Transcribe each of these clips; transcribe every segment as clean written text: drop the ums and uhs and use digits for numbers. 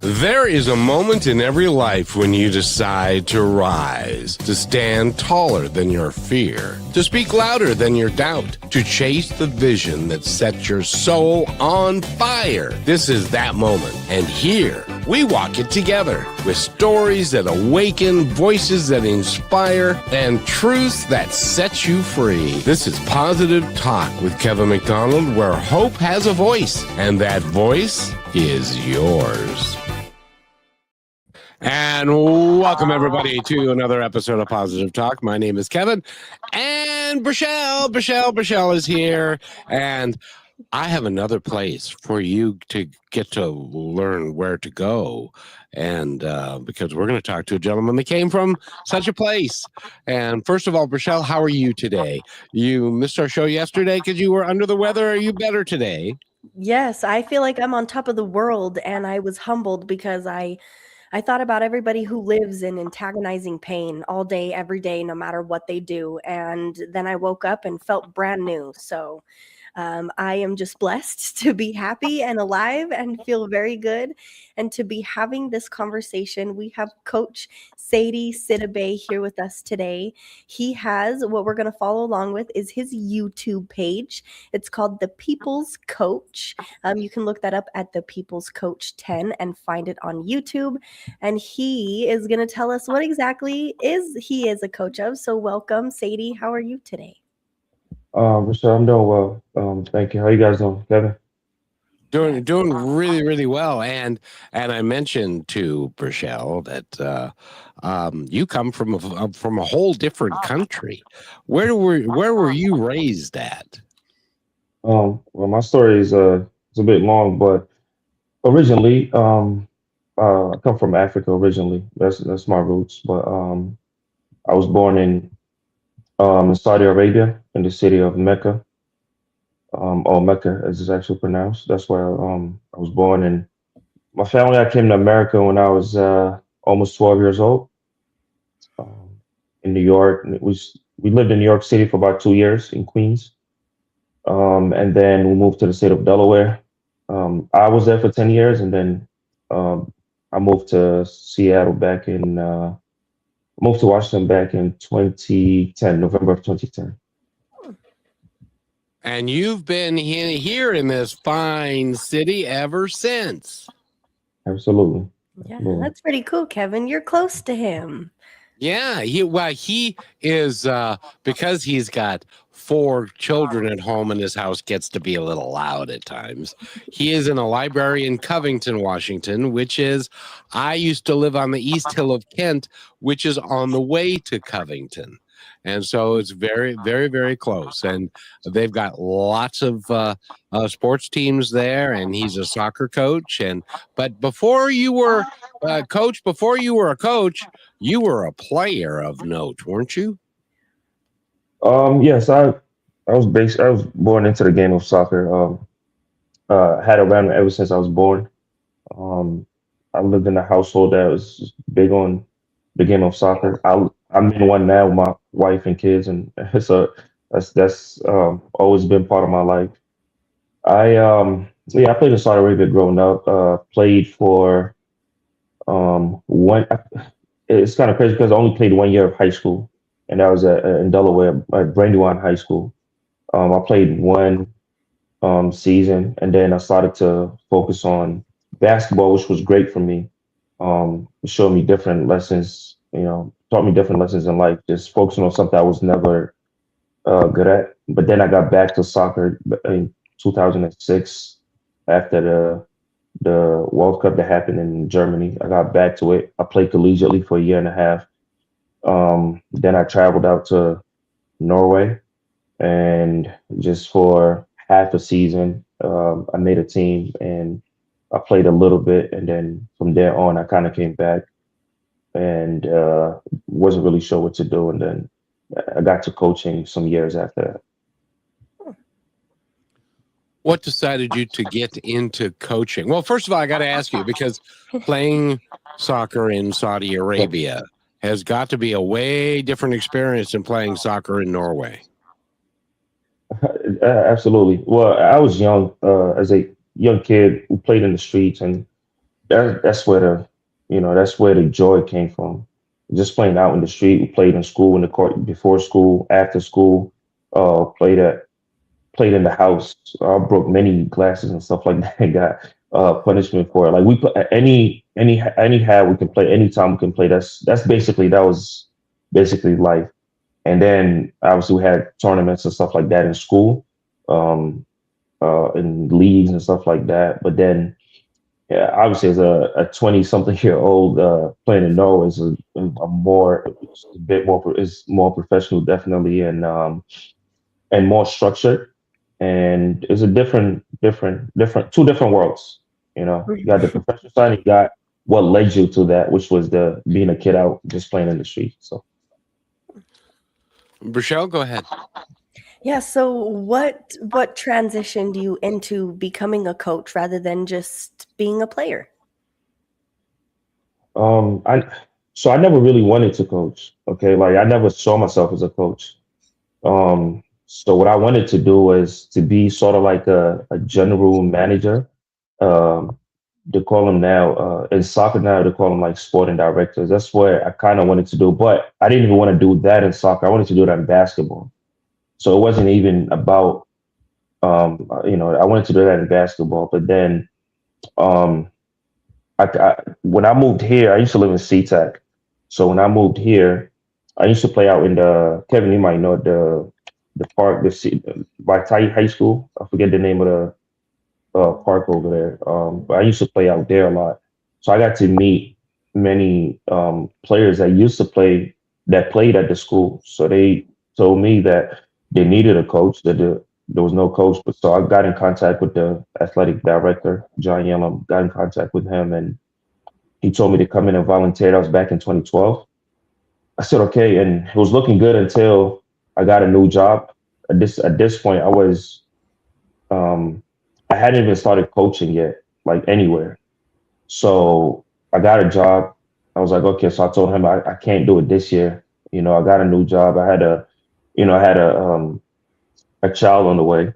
There is a moment in every life when you decide to rise, to stand taller than your fear, to speak louder than your doubt, to chase the vision that sets your soul on fire. This is that moment. And here, we walk it together with stories that awaken, voices that inspire, and truths that set you free. This is Positive Talk with Kevin McDonald, where hope has a voice, and that voice is yours. And welcome, everybody, to another episode of Positive Talk. My name is Kevin, and Brishelle is here, and I have another place for you to get to learn where to go, and because we're going to talk to a gentleman that came from such a place. And first of all, Brishelle, how are you today? You missed our show yesterday because you were under the weather. Are you better today? Yes, I feel like I'm on top of the world, and I was humbled because I thought about everybody who lives in antagonizing pain all day, every day, no matter what they do. And then I woke up and felt brand new. So I am just blessed to be happy and alive and feel very good. And to be having this conversation, we have Coach Seyti Sidibay here with us today. He has, what we're going to follow along with is his YouTube page. It's called The People's Coach. You can look that up at The People's Coach 10 and find it on YouTube. And he is going to tell us what exactly he is a coach of. So welcome, Seyti. How are you today? So I'm doing well. Thank you. How you guys doing, Kevin? Doing really, really well. And I mentioned to Brishelle that you come from a whole different country. Where were you raised at? Well, my story is it's a bit long, but originally, I come from Africa originally. That's my roots. But I was born in Saudi Arabia, in the city of Mecca, or Mecca as it's actually pronounced. That's where I was born. And my family, I came to America when I was almost 12 years old, in New York. And we lived in New York City for about 2 years in Queens, and then we moved to the state of Delaware. I was there for 10 years, and then I moved to Seattle moved to Washington back in 2010, November of 2010. And you've been here in this fine city ever since. Absolutely. Yeah, that's pretty cool, Kevin. You're close to him. Yeah, he is because he's got 4 children at home and his house gets to be a little loud at times. He is in a library in Covington, Washington, I used to live on the East Hill of Kent, which is on the way to Covington. And so it's very, very, very close. And they've got lots of sports teams there, and he's a soccer coach. But before you were a coach, you were a player of note, weren't you? Yes, I was born into the game of soccer. Had around ever since I was born. I lived in a household that was big on the game of soccer. I'm in one now with my wife and kids, and so that's always been part of my life. I played in Saudi Arabia growing up. Played for one. It's kind of crazy because I only played 1 year of high school, and that was in Delaware at Brandywine High School. I played one season, and then I started to focus on basketball, which was great for me. It showed me different lessons, taught me different lessons in life, just focusing on something I was never good at. But then I got back to soccer in 2006 after the World Cup that happened in Germany. I got back to it. I played collegiately for a year and a half. Then I traveled out to Norway, and just for half a season, I made a team and I played a little bit. And then from there on, I kind of came back and wasn't really sure what to do. And then I got to coaching some years after that. What decided you to get into coaching? Well, first of all, I got to ask you, because playing soccer in Saudi Arabia has got to be a way different experience than playing soccer in Norway. Absolutely. Well, I was young, as a young kid who played in the streets, and that's where that's where the joy came from. Just playing out in the street. We played in school, in the court, before school, after school. Played in the house. I broke many glasses and stuff like that and got punishment for it. Like we put anyhow we can play, anytime we can play. That was basically life. And then obviously we had tournaments and stuff like that in school, in leagues and stuff like that. But then, yeah, obviously as a 20 something year old playing in Norway is a more, it's a bit more, is more professional definitely, and more structured. And it's a different two different worlds. You got the professional side, and you got what led you to that, which was the being a kid out just playing in the street. So Rochelle, go ahead. Yeah, so what transitioned you into becoming a coach rather than just being a player? I so I never really wanted to coach. Okay, like I never saw myself as a coach. So what I wanted to do was to be sort of like a general manager. Um, they call them now in soccer now. They call them like sporting directors. That's what I kind of wanted to do, but I didn't even want to do that in soccer. I wanted to do that in basketball. So it wasn't even about I wanted to do that in basketball. But then um, when I moved here, I used to live in SeaTac. So when I moved here, I used to play out in the Kevin. You might know the park, by High School. I forget the name of the park over there. But I used to play out there a lot, so I got to meet many players that used to play that played at the school. So they told me that they needed a coach. There was no coach, but so I got in contact with the athletic director, John Yellum. Got in contact with him, and he told me to come in and volunteer. That was back in 2012. I said okay, and it was looking good until I got a new job. At this point, um, I hadn't even started coaching yet, like anywhere. So I got a job. I was like, okay. So I told him I can't do it this year. I got a new job. I had a child on the way.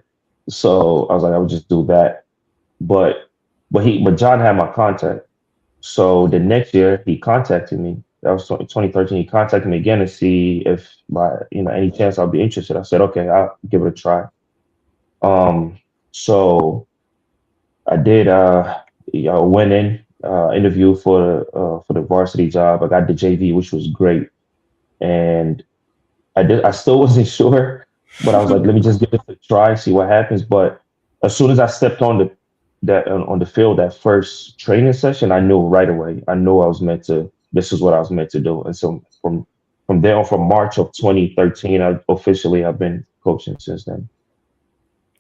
So I was like, I would just do that. But but John had my contact. So the next year he contacted me. That was 2013. He contacted me again to see if by any chance I'll be interested. I said, okay, I'll give it a try. Um, so I did. Went in, interview for the varsity job. I got the JV, which was great, and I did. I still wasn't sure, but I was like, let me just give it a try, see what happens. But as soon as I stepped on the field, that first training session, I knew right away. I knew I was meant to. This is what I was meant to do. And so from there on, from March of 2013, I officially have been coaching since then.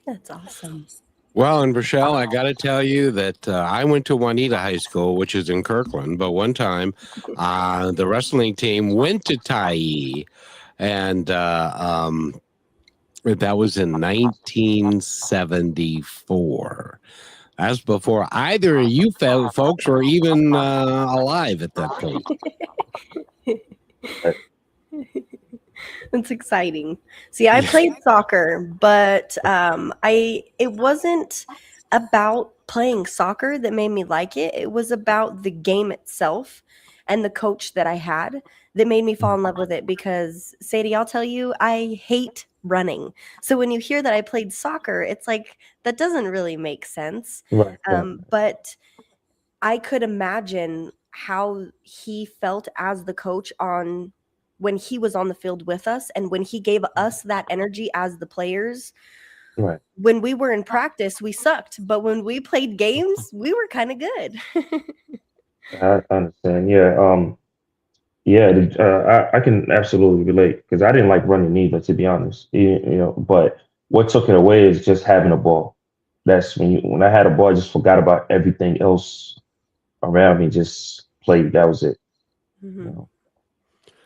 That's awesome. Well, and Rochelle, I got to tell you that I went to Juanita High School, which is in Kirkland, but one time the wrestling team went to Tyee, and that was in 1974. That's before either of you folks were even alive at that point. That's exciting. See, I played soccer, but it wasn't about playing soccer that made me like it. It was about the game itself and the coach that I had that made me fall in love with it. Because Sadie, I'll tell you, I hate running. So when you hear that I played soccer, it's like that doesn't really make sense. Right. But I could imagine how he felt as the coach on when he was on the field with us and when he gave us that energy as the players. Right. When we were in practice, we sucked, but when we played games, we were kind of good. I understand. Yeah. Yeah. I can absolutely relate because I didn't like running either, to be honest. But what took it away is just having a ball. That's when I had a ball, I just forgot about everything else around me. Just played. That was it. Mhm.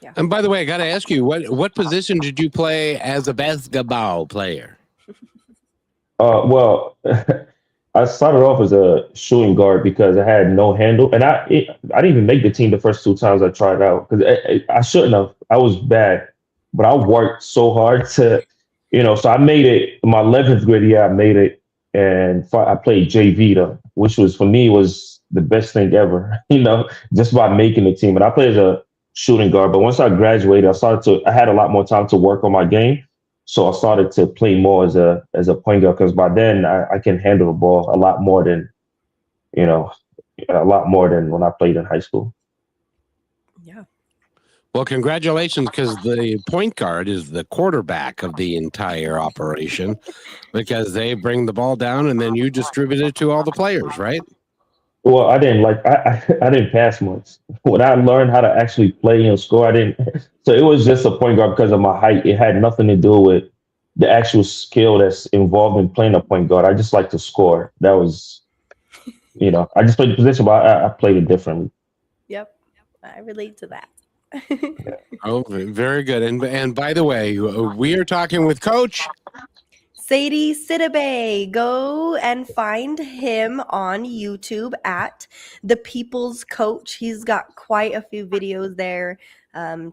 Yeah. And by the way, I got to ask you, what position did you play as a basketball player? Well, I started off as a shooting guard because I had no handle, and I didn't even make the team the first two times I tried out because I shouldn't have. I was bad, but I worked so hard so I made it. My 11th grade year, I made it, and I played JV though, which was for me was the best thing ever, just by making the team. And I played as a shooting guard, but once I graduated, I had a lot more time to work on my game. So I started to play more as a point guard because by then I can handle the ball a lot more than, a lot more than when I played in high school. Yeah. Well, congratulations, because the point guard is the quarterback of the entire operation because they bring the ball down and then you distribute it to all the players, right? Well, I didn't I didn't pass much. When I learned how to actually play and score, I didn't. So it was just a point guard because of my height. It had nothing to do with the actual skill that's involved in playing a point guard. I just like to score. That was, I just played the position, but I played it differently. Yep. I relate to that. Oh, very good. And by the way, we are talking with Coach Seyti Sidibay. Go and find him on YouTube at The People's Coach. He's got quite a few videos there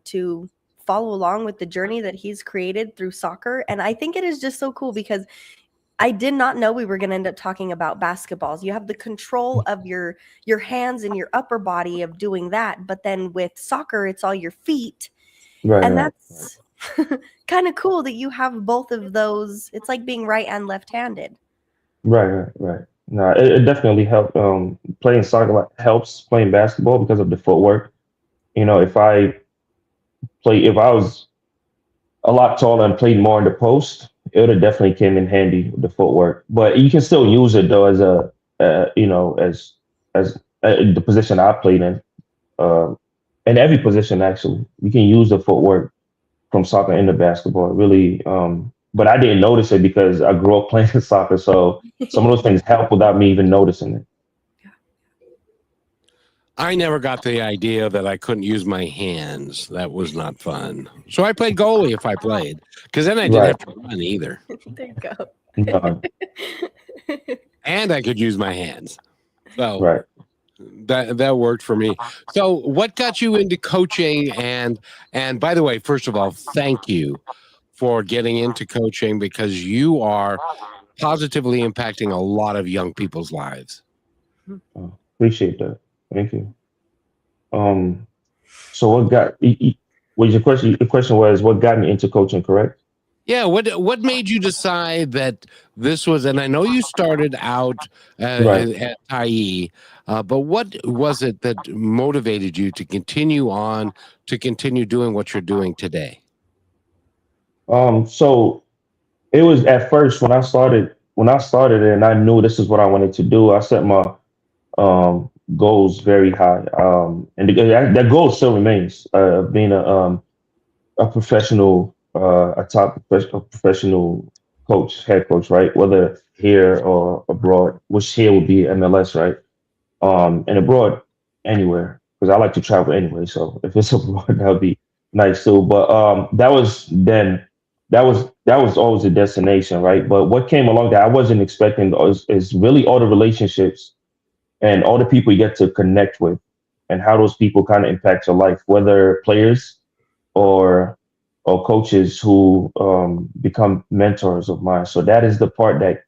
to follow along with the journey that he's created through soccer. And I think it is just so cool because I did not know we were going to end up talking about basketballs. You have the control of your hands and your upper body of doing that. But then with soccer, it's all your feet. Right. And Right. that's kind of cool that you have both of those. It's like being right and left-handed. Right. No, it definitely helped. Playing soccer helps playing basketball because of the footwork. If I was a lot taller and played more in the post, it would have definitely came in handy with the footwork. But you can still use it though as the position I played in every position actually. You can use the footwork from soccer into basketball. Really, but I didn't notice it because I grew up playing soccer. So some of those things help without me even noticing it. I never got the idea that I couldn't use my hands. That was not fun. So I played goalie if I played, because then I didn't have to run either. There you go. No, And I could use my hands. So right. that worked for me. So what got you into coaching? And by the way, first of all, thank you for getting into coaching because you are positively impacting a lot of young people's lives. Appreciate that. Thank you. So what got? Was your question? The question was what got me into coaching, correct? Yeah, what made you decide that this was? And I know you started out Right. at IE, but what was it that motivated you to continue doing what you're doing today? So it was at first when I started and I knew this is what I wanted to do. I set my goals very high, and that goal still remains being a professional, a professional coach, head coach, right? Whether here or abroad, which here would be MLS, right? And abroad, anywhere, because I like to travel anyway. So if it's abroad, that would be nice too. But that was always a destination, right? But what came along that I wasn't expecting is really all the relationships and all the people you get to connect with, and how those people kind of impact your life, whether players or coaches who become mentors of mine. So that is the part that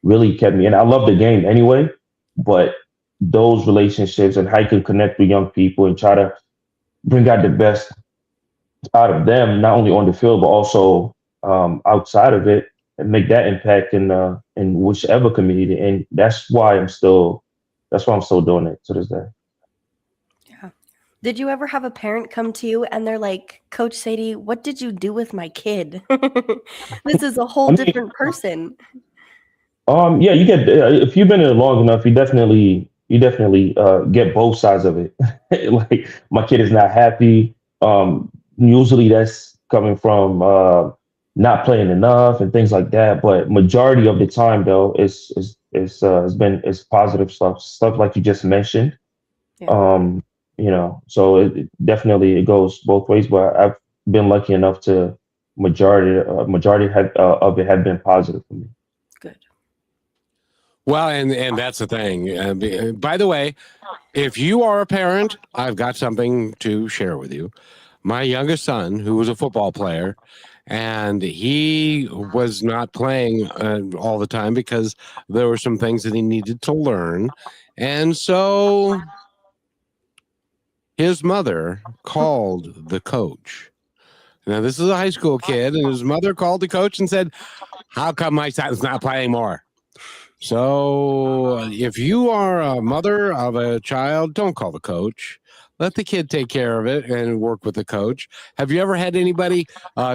really kept me. And I love the game anyway, but those relationships and how you can connect with young people and try to bring out the best out of them, not only on the field, but also outside of it, and make that impact in whichever community. And that's why I'm still doing it to this day. Yeah. Did you ever have a parent come to you and they're like, Coach Seyti, what did you do with my kid? This is a whole different person. Yeah, you get if you've been in it long enough, you definitely get both sides of it. Like my kid is not happy. Usually that's coming from not playing enough and things like that. But majority of the time, though, it's positive stuff like you just mentioned. Yeah. So it definitely it goes both ways. But I've been lucky enough to majority of it have been positive for me. Good. Well, and that's the thing. By the way, if you are a parent, I've got something to share with you. My youngest son, who was a football player, and he was not playing all the time because there were some things that he needed to learn. And so his mother called the coach. Now, this is a high school kid, and his mother called the coach and said, "How come my son's not playing more?" So, if you are a mother of a child, don't call the coach. Let the kid take care of it and work with the coach. Have you ever had anybody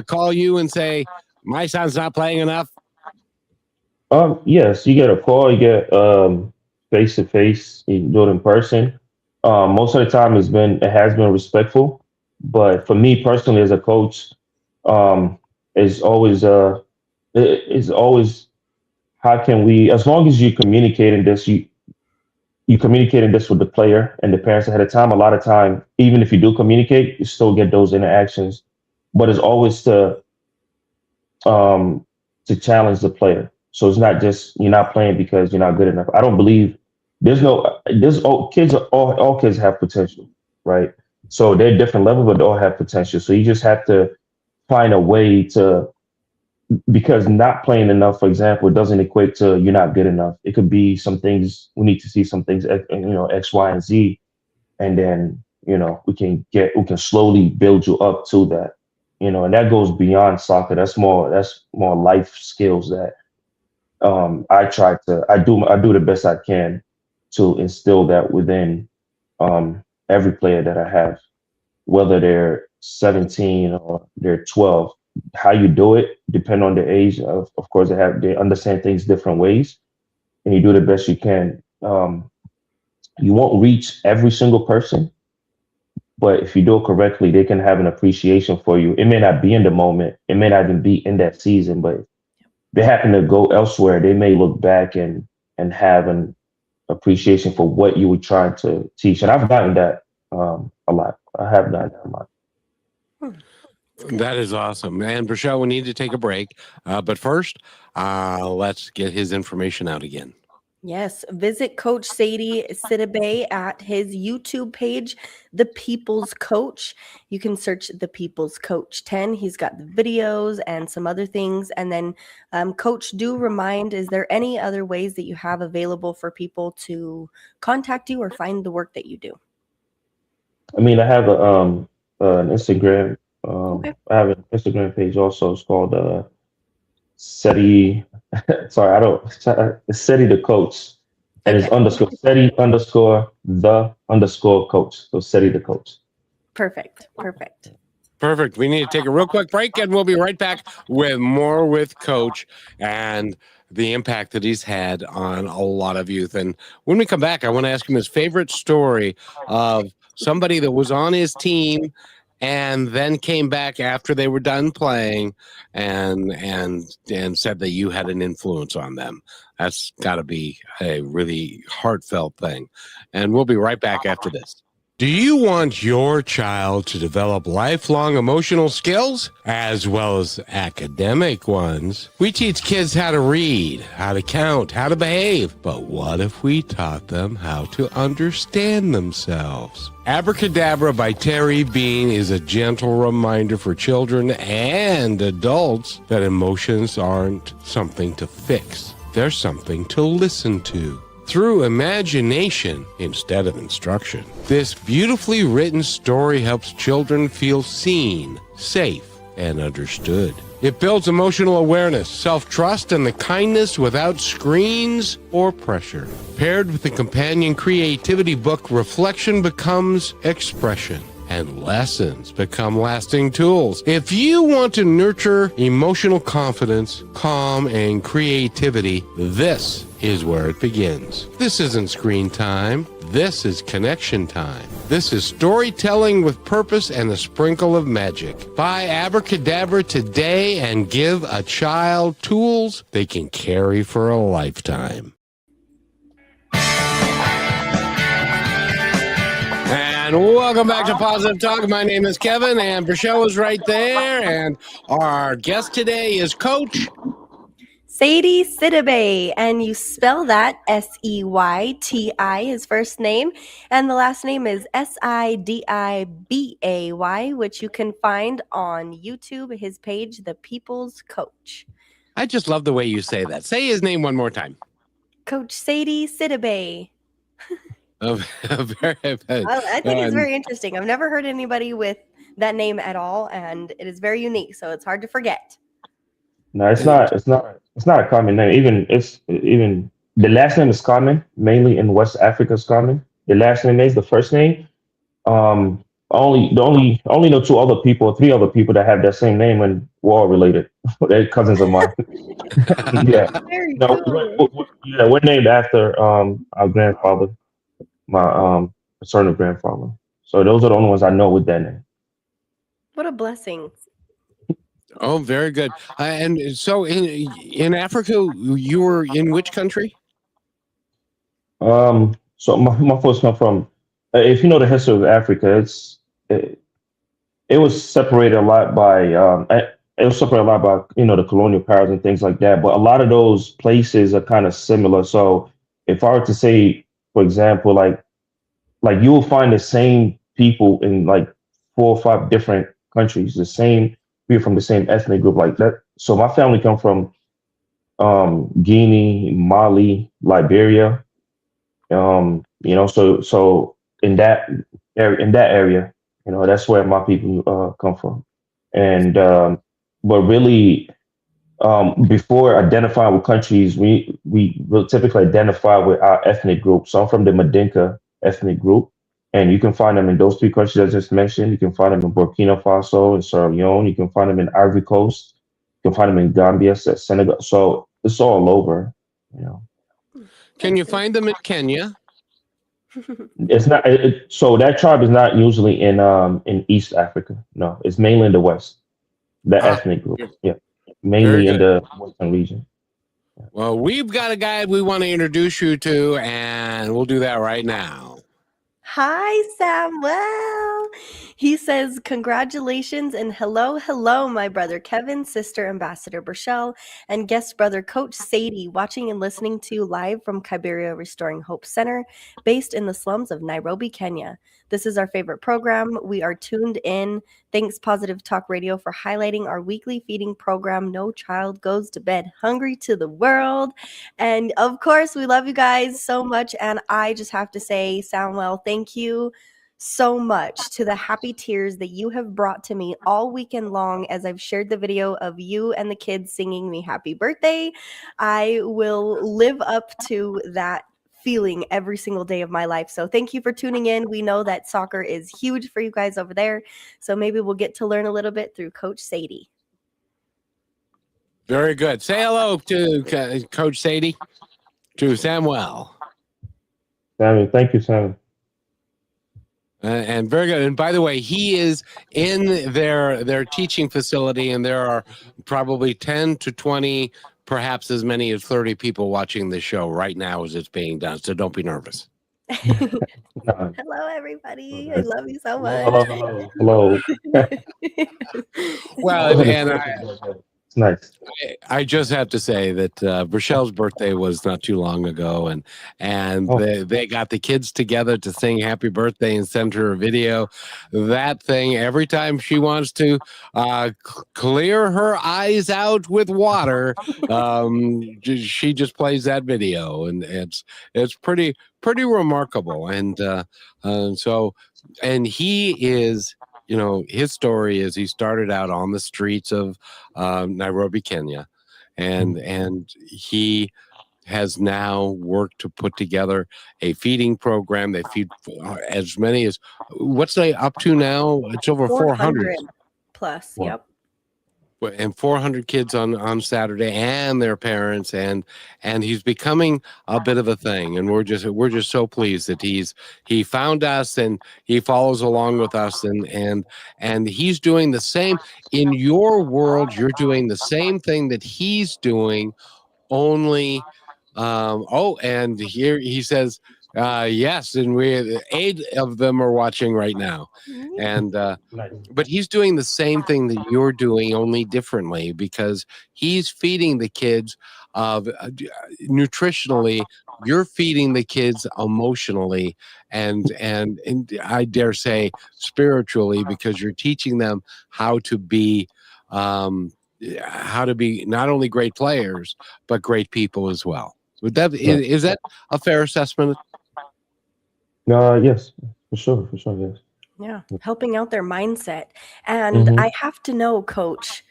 call you and say, "My son's not playing enough"? Yes, you get a call, you get face to face, you can do it in person. Most of the time it has been respectful, but for me personally as a coach, um, is always is always how can we, as long as you communicating this, you communicating this with the player and the parents ahead of time. A lot of time, even if you do communicate, you still get those interactions, but it's always um, to challenge the player. So it's not just you're not playing because you're not good enough. I don't believe there's all kids all kids have potential, right? So they're different levels, but they all have potential. So you just have to find a way to, because not playing enough, for example, doesn't equate to you're not good enough. It could be some things we need to see some things, X, Y, and Z, and then we can slowly build you up to that, and that goes beyond soccer. That's more life skills that I do the best I can to instill that within every player that I have, whether they're 17 or they're 12. How you do it depend on their age. Of course, they understand things different ways, and you do the best you can. You won't reach every single person, but if you do it correctly, they can have an appreciation for you. It may not be in the moment, it may not even be in that season, but if they happen to go elsewhere, they may look back and have an appreciation for what you were trying to teach. And I've gotten that a lot. I have gotten that a lot. That is awesome. And Rochelle, we need to take a break. But first, let's get his information out again. Yes, visit Coach Seyti Sidibay at his YouTube page, The People's Coach. You can search The People's Coach 10. He's got the videos and some other things. And then, Coach, do remind, is there any other ways that you have available for people to contact you or find the work that you do? I mean, I have an Instagram. Okay. I have an Instagram page also. It's called SETI. Sorry, I don't. It's SETI the coach, and it's Okay. underscore SETI underscore the underscore coach. So SETI the coach. Perfect. Perfect. We need to take a real quick break, and we'll be right back with more with Coach and the impact that he's had on a lot of youth. And when we come back, I want to ask him his favorite story of somebody that was on his team and then came back after they were done playing and said that you had an influence on them. That's got to be a really heartfelt thing. And we'll be right back after this. Do you want your child to develop lifelong emotional skills as well as academic ones? We teach kids how to read, how to count, how to behave. But what if we taught them how to understand themselves? Abracadabra by Terry Bean is a gentle reminder for children and adults that emotions aren't something to fix. They're something to listen to through imagination instead of instruction. This beautifully written story helps children feel seen, safe, and understood. It builds emotional awareness, self-trust, and the kindness without screens or pressure. Paired with the companion creativity book, reflection becomes expression, and lessons become lasting tools. If you want to nurture emotional confidence, calm, and creativity, this is where it begins. This isn't screen time. This is connection time. This is storytelling with purpose and a sprinkle of magic. Buy Abracadabra today and give a child tools they can carry for a lifetime. And welcome back to Positive Talk. My name is Kevin, and Rochelle is right there. And our guest today is Coach Seyti Sidibay, and you spell that Seyti, his first name, and the last name is Sidibay, which you can find on YouTube, his page, The People's Coach. I just love the way you say that. Say his name one more time. Coach Seyti Sidibay. Very, I think it's and very interesting. I've never heard anybody with that name at all, and it is very unique, so it's hard to forget. No, it's not. It's not a common name. Even the last name is common, mainly in West Africa. Is common. The last name is the first name. Only know two other people, three other people that have that same name and we're all related. They're cousins of mine. Yeah. Very No, cool. yeah, we're named after our grandfather, my paternal grandfather. So those are the only ones I know with that name. What a blessing. oh, very good. And so in Africa, you were in which country? So my folks come from. If you know the history of Africa, it, it was separated a lot by it was separated a lot by the colonial powers and things like that. But a lot of those places are kind of similar. So if I were to say, for example, like you will find the same people in like 4 or 5 different countries, the same people from the same ethnic group like that. So my family come from Guinea, Mali, Liberia. So in that area, that's where my people come from. And but really, before identifying with countries, we will typically identify with our ethnic group. So I'm from the Madinka ethnic group, and you can find them in those three countries I just mentioned. You can find them in Burkina Faso and Sierra Leone. You can find them in Ivory Coast. You can find them in Gambia, Senegal. So it's all over. You know, Can you find them in Kenya? it's not. So that tribe is not usually in East Africa. No, it's mainly in the West. The Ah, ethnic group. very Yeah, very mainly in good. the Western region. Well, we've got a guy we want to introduce you to, and we'll do that right now. Hi, Samuel. He says, congratulations and hello, hello, my brother Kevin, sister Ambassador Burchelle, and guest brother Coach Sadie, watching and listening to you live from Kibera Restoring Hope Center, based in the slums of Nairobi, Kenya. This is our favorite program. We are tuned in. Thanks, Positive Talk Radio, for highlighting our weekly feeding program, No Child Goes to Bed Hungry to the World. And of course, we love you guys so much. And I just have to say, Samuel, thank you so much to the happy tears that you have brought to me all weekend long as I've shared the video of you and the kids singing me happy birthday. I will live up to that feeling every single day of my life. So thank you for tuning in. We know that soccer is huge for you guys over there. So maybe we'll get to learn a little bit through Coach Sadie. Very good. Say hello to Coach Sadie, to Samuel. Sammy, thank you, Sammy. And very good. And by the way, he is in their teaching facility, and there are probably 10 to 20, perhaps as many as 30 people watching the show right now as it's being done. So don't be nervous. Uh, Hello, everybody. I love you so hello, much. hello, hello. Well, and It's nice. I just have to say that Rochelle's birthday was not too long ago, and Oh, they got the kids together to sing happy birthday and send her a video. That thing, every time she wants to clear her eyes out with water, she just plays that video, and it's pretty remarkable. And he is. His story is he started out on the streets of Nairobi, Kenya, and he has now worked to put together a feeding program. They feed as many as what's they up to now? It's over 400 plus. wow. Yep. and 400 kids on Saturday and their parents, and he's becoming a bit of a thing, and we're just so pleased that he found us and he follows along with us, and he's doing the same in your world. You're doing the same thing that he's doing, only and here he says yes, and we 8 of them are watching right now, and Nice. but he's doing the same thing that you're doing, only differently, because he's feeding the kids nutritionally. You're feeding the kids emotionally, and I dare say spiritually, because you're teaching them how to be not only great players but great people as well. Is that a fair assessment? Yes, for sure, yes. Yeah, helping out their mindset. And Mm-hmm. I have to know, Coach,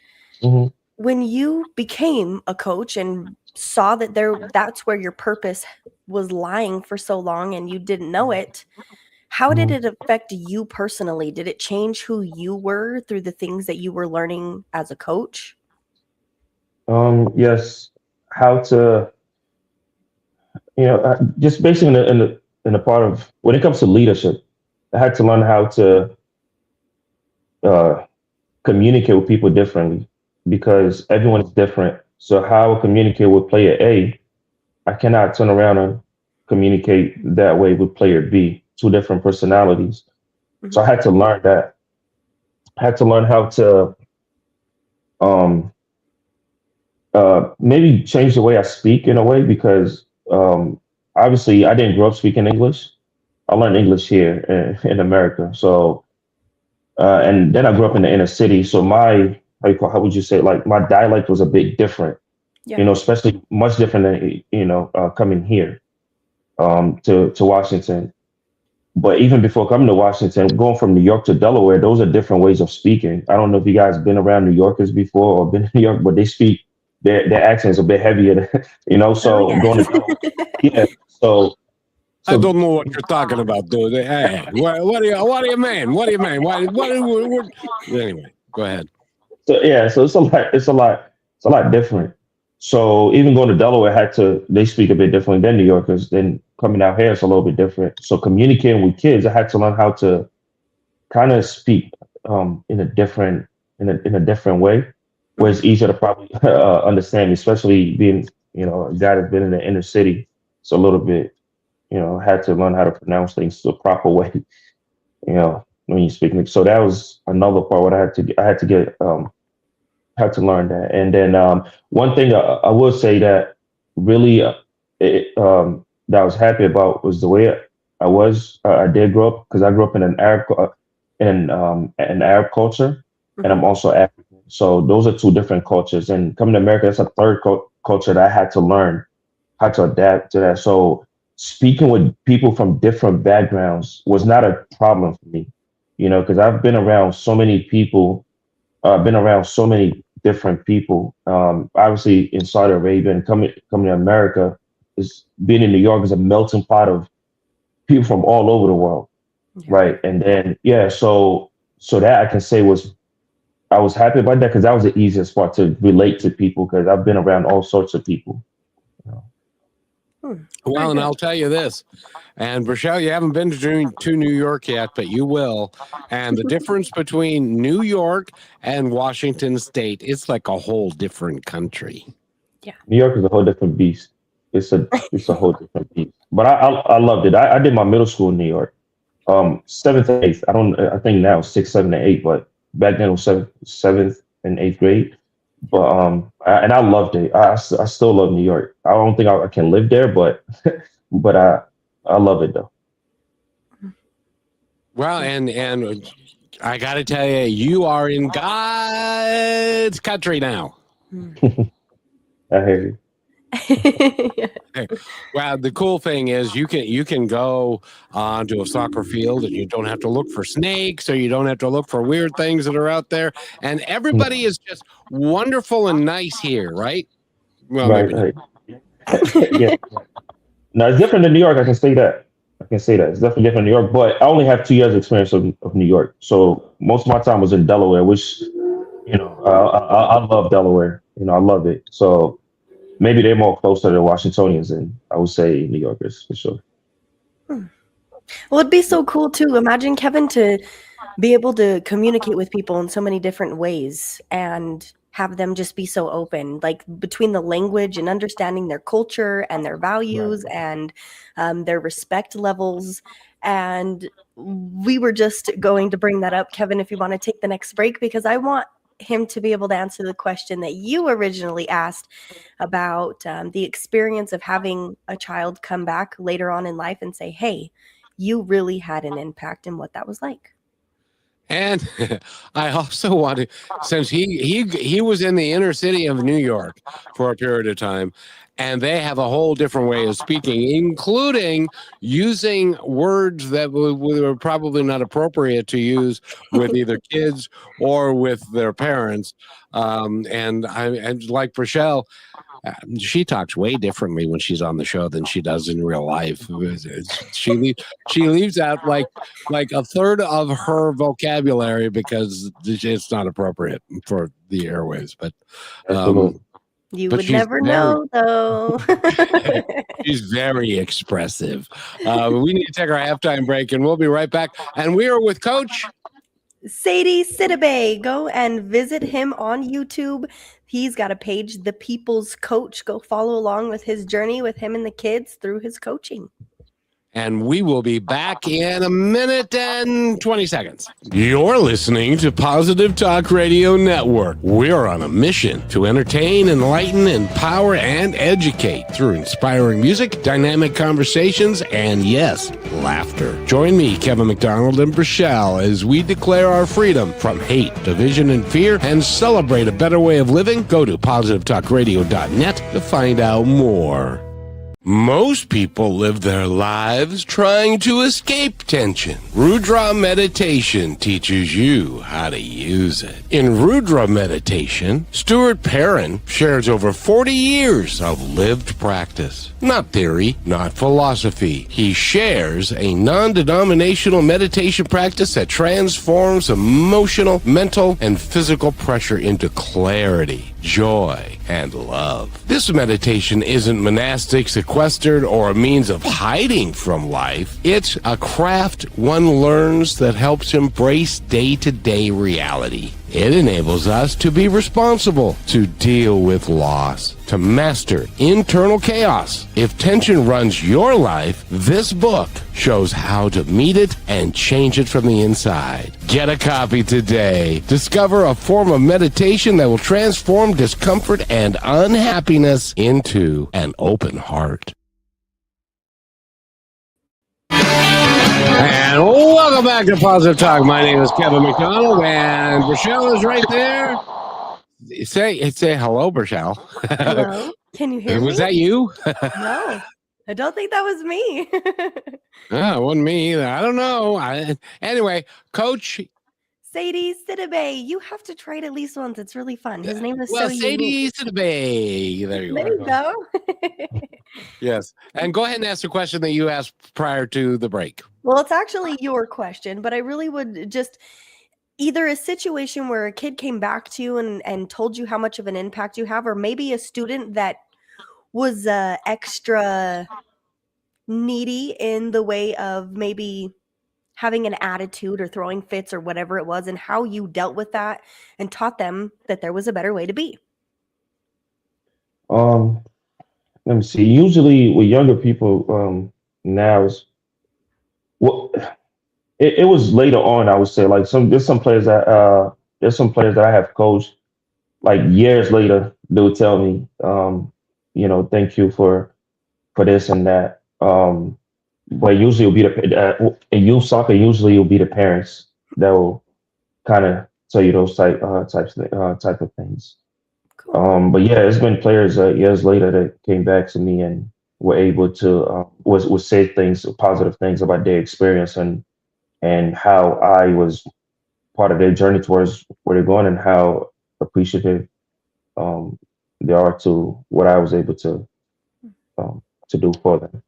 Mm-hmm. when you became a coach and saw that that's where your purpose was lying for so long and you didn't know it, how did it affect you personally? Did it change who you were through the things that you were learning as a coach? Yes, how to, just basically in the part of when it comes to leadership, I had to learn how to uh, communicate with people differently because everyone is different. So how I communicate with player A, I cannot turn around and communicate that way with player B, two different personalities. So Mhm. I had to learn that. I had to learn how to um, maybe change the way I speak in a way because obviously I didn't grow up speaking English. I learned English here in America. So and then I grew up in the inner city. So my how would you say it? Like my dialect was a bit different, Yeah. especially much different than coming here to Washington. But even before coming to Washington, going from New York to Delaware, those are different ways of speaking. I don't know if you guys been around New Yorkers before or been in New York, but they speak their accents a bit heavier, Oh, So yes. going to Delaware, yeah. I So don't know what you're talking about, dude. Hey, what do you mean? What do you mean? Anyway, go ahead. So yeah, so it's a lot different. So even going to Delaware they speak a bit differently than New Yorkers. Then coming out here, it's a little bit different. So communicating with kids, I had to learn how to kind of speak in a different in a different way, where Mhm. it's easier to probably understand, especially being a guy that's been in the inner city. It's a little bit had to learn how to pronounce things the proper way. When you speak. So that was another part what I had to get had to learn that. And then one thing I will say that really that I was happy about was the way I was. I did grow up because I grew up in an Arab culture, and Mhm. I'm also African. So those are two different cultures. And coming to America, that's a third culture that I had to learn how to adapt to that. So speaking with people from different backgrounds was not a problem for me, because I've been around so many people been around so many different people. Obviously, in Saudi Arabia and coming to America, is being in New York is a melting pot of people from all over the world, Yeah. right? And then so that I can say was I was happy about that because that was the easiest part to relate to people because I've been around all sorts of people. You know. Hmm. Well, Very and good. I'll tell you this, and Rochelle, you haven't been to New York yet, but you will. And the difference between New York and Washington State, it's like a whole different country. Yeah. New York is a whole different beast. It's a whole different beast. But I loved it. I did my middle school in New York. Seventh and eighth. I think now it's sixth, seventh, and eighth, but back then it was seventh and eighth grade. But and I loved it. I still love New York. I don't think I can live there, but but I love it though. Well, and I got to tell you, you are in God's country now. Hmm. I hear you. Yeah. Well, the cool thing is you can go onto a soccer field and you don't have to look for snakes or you don't have to look for weird things that are out there. And everybody is just wonderful and nice here, right? Well, Right, maybe not. right. Yeah. No, it's different than New York. I can say that. I can say that it's definitely different in New York. But I only have 2 years experience of New York, so most of my time was in Delaware, which I love Delaware. I love it. So maybe they're more closer to Washingtonians than I would say New Yorkers for sure. Hmm. Well, it'd be so cool too. Imagine, Kevin, to be able to communicate with people in so many different ways and have them just be so open, like between the language and understanding their culture and their Right. values and their respect levels. And we were just going to bring that up, Kevin, if you want to take the next break, because I want him to be able to answer the question that you originally asked about the experience of having a child come back later on in life and say, hey, you really had an impact in what that was like. And I also wanted, since he was in the inner city of New York for a period of time, And they have a whole different way of speaking, including using words that were probably not appropriate to use with either kids or with their parents. And like Rochelle, she talks way differently when she's on the show than she does in real life. She leaves out like a third of her vocabulary because it's not appropriate for the airwaves. But you but would never know, though. She's very expressive. We need to take our halftime break, and we'll be right back. And we are with Coach Seyti Sidibay. Go and visit him on YouTube. He's got a page, The People's Coach. Go follow along with his journey with him and the kids through his coaching. And we will be back in a minute and 20 seconds. You're listening to Positive Talk Radio Network. We're on a mission to entertain, enlighten, empower, and educate through inspiring music, dynamic conversations, and yes, laughter. Join me, Kevin McDonald, and Rochelle as we declare our freedom from hate, division, and fear and celebrate a better way of living. Go to positivetalkradio.net to find out more. Most people live their lives trying to escape tension. Rudra meditation teaches you how to use it. In Rudra meditation, Stuart Perrin shares over 40 years of lived practice. Not theory, not philosophy. He shares a non-denominational meditation practice that transforms emotional, mental, and physical pressure into clarity, joy, and love. This meditation isn't monastic, sequestered, or a means of hiding from life. It's a craft one learns that helps embrace day-to-day reality. It enables us to be responsible, to deal with loss, to master internal chaos. If tension runs your life, this book shows how to meet it and change it from the inside. Get a copy today. Discover a form of meditation that will transform discomfort and unhappiness into an open heart. And welcome back to Positive Talk. My name is Kevin McDonald, and Rochelle is right there. Say hello, Rochelle. Hello? Can you hear me? Was that you? No, I don't think that was me. It wasn't me either. I don't know. Anyway, Coach Seyti Sidibay. You have to try it at least once. It's really fun. His name is Seyti Sidibay. There you go. Yes. And go ahead and ask the question that you asked prior to the break. Well, it's actually your question, but I really would just either a situation where a kid came back to you and told you how much of an impact you have, or maybe a student that was extra needy in the way of maybe having an attitude or throwing fits or whatever it was, and how you dealt with that and taught them that there was a better way to be. Let me see. Usually with younger people, now is it was later on, I would say. Like there's some players that I have coached, like years later, they would tell me, thank you for this and that. But usually it'll be in youth soccer, usually it'll be the parents that will kind of tell you those type of things. Cool. But yeah, it's been players years later that came back to me and were able to would say positive things about their experience and how I was part of their journey towards where they're going, and how appreciative they are to what I was able to do for them.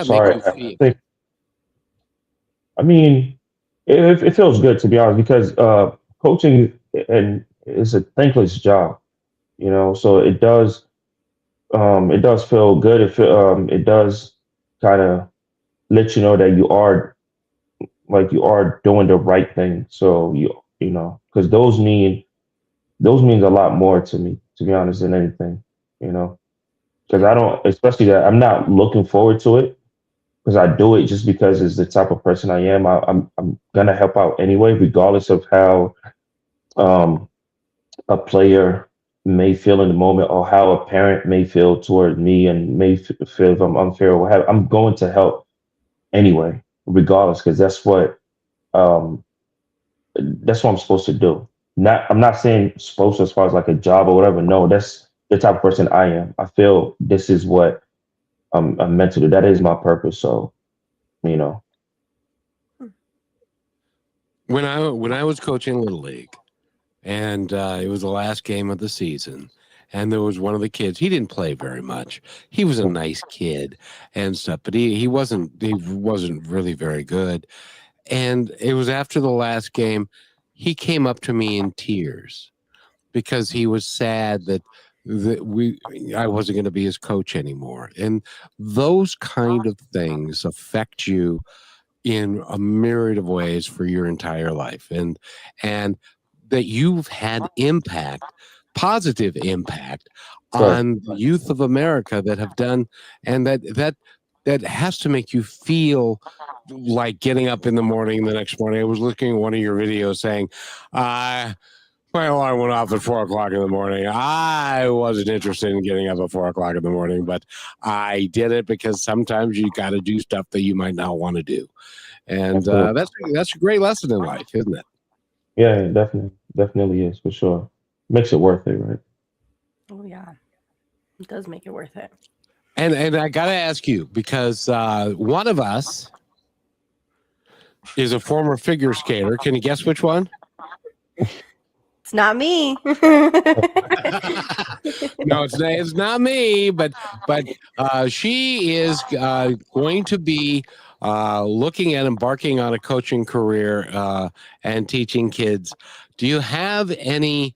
Sorry, I mean, it feels good, to be honest, because coaching is a thankless job, so it does feel good. It does kind of let you know that you are doing the right thing. So because those means a lot more to me, to be honest, than anything, because especially that I'm not looking forward to it, because I do it just because it's the type of person I am. I'm gonna help out anyway, regardless of how a player may feel in the moment, or how a parent may feel toward me and may feel if I'm unfair or what have. I'm going to help anyway, regardless, because that's what I'm supposed to do. I'm not saying supposed to as far as like a job or whatever. No, that's the type of person I am. I feel this is what I'm meant to do. That is my purpose. So, you know, When I was coaching Little League, and it was the last game of the season, and there was one of the kids. He didn't play very much. He was a nice kid and stuff, but he wasn't really very good. And it was after the last game, he came up to me in tears because he was sad that I wasn't going to be his coach anymore. And those kind of things affect you in a myriad of ways for your entire life, and that you've had impact, positive impact, right, on the youth of America that have done, and that has to make you feel like getting up in the morning the next morning. I was looking at one of your videos saying, my alarm went off at 4 o'clock in the morning. I wasn't interested in getting up at 4 o'clock in the morning, but I did it because sometimes you got to do stuff that you might not want to do. And absolutely. that's a great lesson in life, isn't it? Yeah, definitely is for sure. Makes it worth it, right? Oh yeah, it does make it worth it. And I got to ask you, because one of us is a former figure skater. Can you guess which one? It's not me. No, it's not me, but she is going to be looking at embarking on a coaching career and teaching kids. Do you have any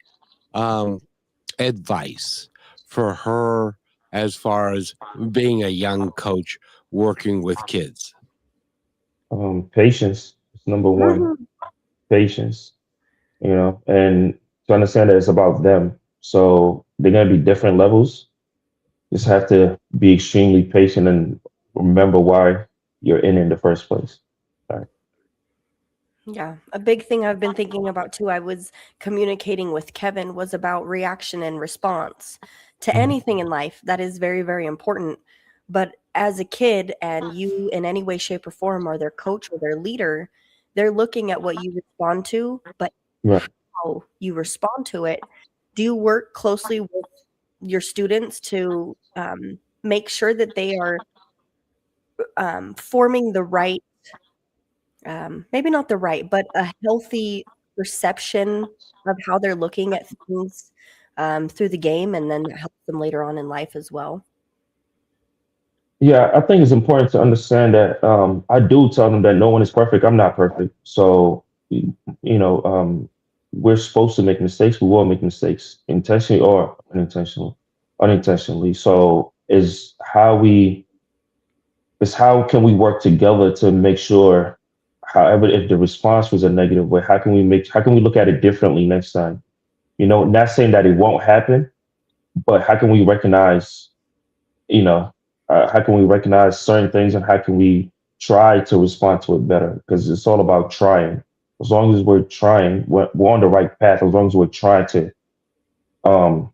advice for her as far as being a young coach working with kids? Patience is number one. Mhm. Patience, and to understand that it's about them. So they're gonna be different levels. Just have to be extremely patient and remember why you're in the first place. Right. Yeah, a big thing I've been thinking about too, I was communicating with Kevin, was about reaction and response to Mhm. anything in life. That is very, very important. But as a kid, and you in any way, shape, or form are their coach or their leader, they're looking at what you respond to, but Right. how you respond to it. Do you work closely with your students to make sure that they are forming the right, maybe not the right, but a healthy perception of how they're looking at things through the game, and then help them later on in life as well? Yeah, I think it's important to understand that I do tell them that no one is perfect. I'm not perfect. So, you know, we're supposed to make mistakes. We will make mistakes intentionally or unintentionally. So is how can we work together to make sure, however, if the response was a negative way, how can we look at it differently next time? Not saying that it won't happen, but how can we recognize, you know, how can we recognize certain things and how can we try to respond to it better? Because it's all about trying. As long as we're trying, we're on the right path. As long as we're trying to um,